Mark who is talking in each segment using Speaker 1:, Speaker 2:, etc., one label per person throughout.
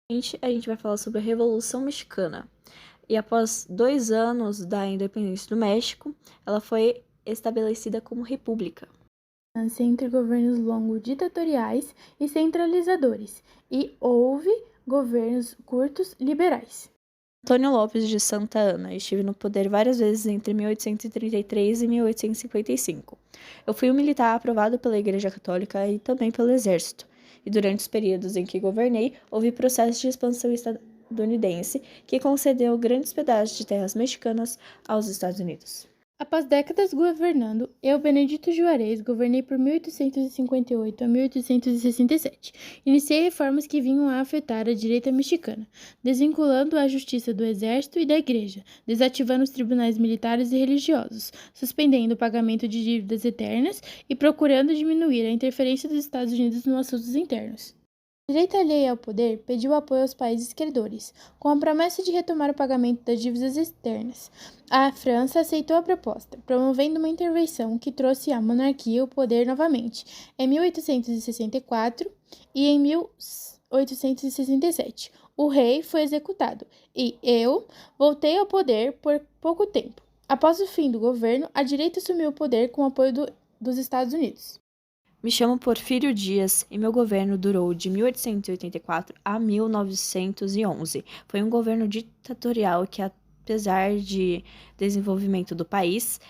Speaker 1: A gente vai falar sobre a Revolução Mexicana. E após 2 anos da independência do México, ela foi estabelecida como república.
Speaker 2: Entre governos longos ditatoriais e centralizadores, e houve governos curtos liberais.
Speaker 1: Antônio Lopes de Santa Anna estive no poder várias vezes entre 1833 e 1855. Eu fui um militar aprovado pela Igreja Católica e também pelo Exército. E durante os períodos em que governei, houve processo de expansão estadunidense que concedeu grandes pedaços de terras mexicanas aos Estados Unidos.
Speaker 2: Após décadas governando, eu, Benedito Juarez, governei por 1858 a 1867. Iniciei reformas que vinham a afetar a direita mexicana, desvinculando a justiça do exército e da igreja, desativando os tribunais militares e religiosos, suspendendo o pagamento de dívidas eternas e procurando diminuir a interferência dos Estados Unidos nos assuntos internos. A direita alheia ao poder pediu apoio aos países credores, com a promessa de retomar o pagamento das dívidas externas. A França aceitou a proposta, promovendo uma intervenção que trouxe à monarquia o poder novamente, em 1864 e em 1867. O rei foi executado e eu voltei ao poder por pouco tempo. Após o fim do governo, a direita assumiu o poder com o apoio dos Estados Unidos.
Speaker 1: Me chamo Porfírio Dias e meu governo durou de 1884 a 1911. Foi um governo ditatorial que, apesar de desenvolvimento do país,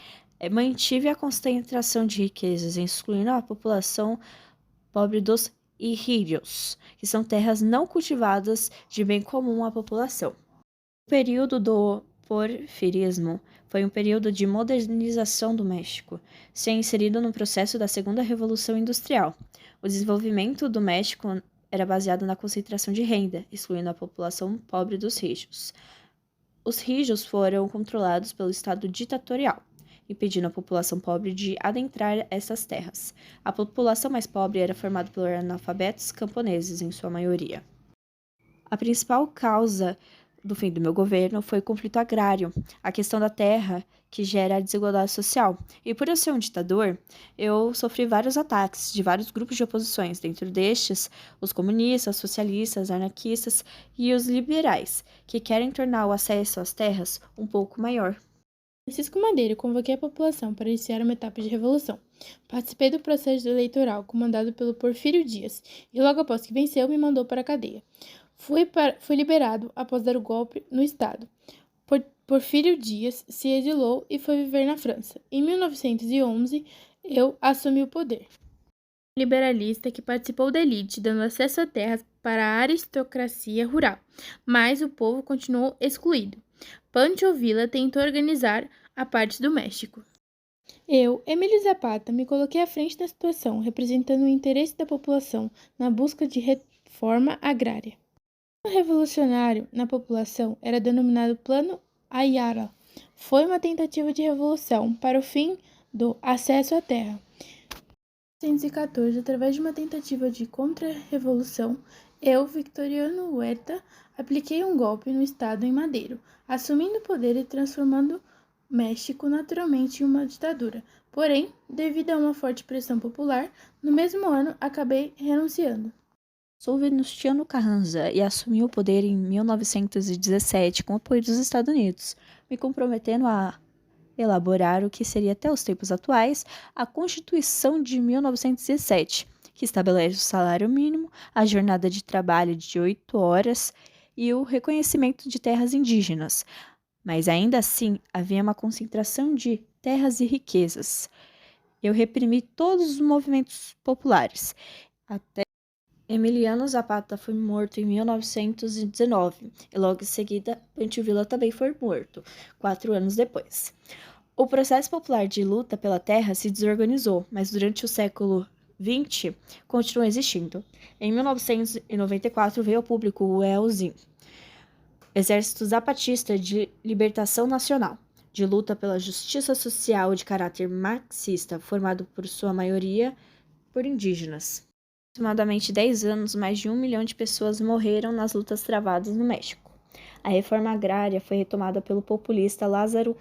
Speaker 1: mantive a concentração de riquezas, excluindo a população pobre dos irios, que são terras não cultivadas de bem comum à população. O período do porfirismo foi um período de modernização do México, se inserido no processo da Segunda Revolução Industrial. O desenvolvimento do México era baseado na concentração de renda, excluindo a população pobre dos rijos. Os rijos foram controlados pelo Estado ditatorial, impedindo a população pobre de adentrar essas terras. A população mais pobre era formada por analfabetos camponeses, em sua maioria. A principal causa do fim do meu governo foi o conflito agrário, a questão da terra que gera a desigualdade social. E por eu ser um ditador, eu sofri vários ataques de vários grupos de oposições, dentro destes, os comunistas, socialistas, anarquistas e os liberais, que querem tornar o acesso às terras um pouco maior.
Speaker 2: Francisco Madeira convoquei a população para iniciar uma etapa de revolução. Participei do processo eleitoral comandado pelo Porfírio Dias e logo após que venceu me mandou para a cadeia. Fui liberado após dar o golpe no Estado. Porfírio Dias se exilou e foi viver na França. Em 1911, eu assumi o poder. Liberalista que participou da elite, dando acesso a terras para a aristocracia rural, mas o povo continuou excluído. Pancho Villa tentou organizar a parte do México. Eu, Emílio Zapata, me coloquei à frente da situação, representando o interesse da população na busca de reforma agrária. O plano revolucionário na população era denominado Plano Ayala. Foi uma tentativa de revolução para o fim do acesso à terra. Em 1914, através de uma tentativa de contra-revolução, eu, Victoriano Huerta, apliquei um golpe no Estado em Madero, assumindo o poder e transformando México naturalmente em uma ditadura. Porém, devido a uma forte pressão popular, no mesmo ano acabei renunciando.
Speaker 1: Sou Venustiano Carranza e assumi o poder em 1917 com o apoio dos Estados Unidos, me comprometendo a elaborar o que seria até os tempos atuais a Constituição de 1917, que estabelece o salário mínimo, a jornada de trabalho de 8 horas e o reconhecimento de terras indígenas. Mas ainda assim havia uma concentração de terras e riquezas. Eu reprimi todos os movimentos populares, até Emiliano Zapata foi morto em 1919 e logo em seguida Pancho Villa também foi morto, 4 anos depois. O processo popular de luta pela terra se desorganizou, mas durante o século XX continuou existindo. Em 1994 veio ao público o ELZIN, Exército Zapatista de Libertação Nacional, de luta pela justiça social de caráter marxista, formado por sua maioria por indígenas. Aproximadamente 10 anos, mais de 1 milhão de pessoas morreram nas lutas travadas no México. A reforma agrária foi retomada pelo populista Lázaro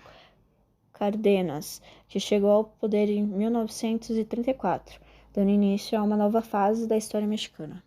Speaker 1: Cárdenas, que chegou ao poder em 1934, dando início a uma nova fase da história mexicana.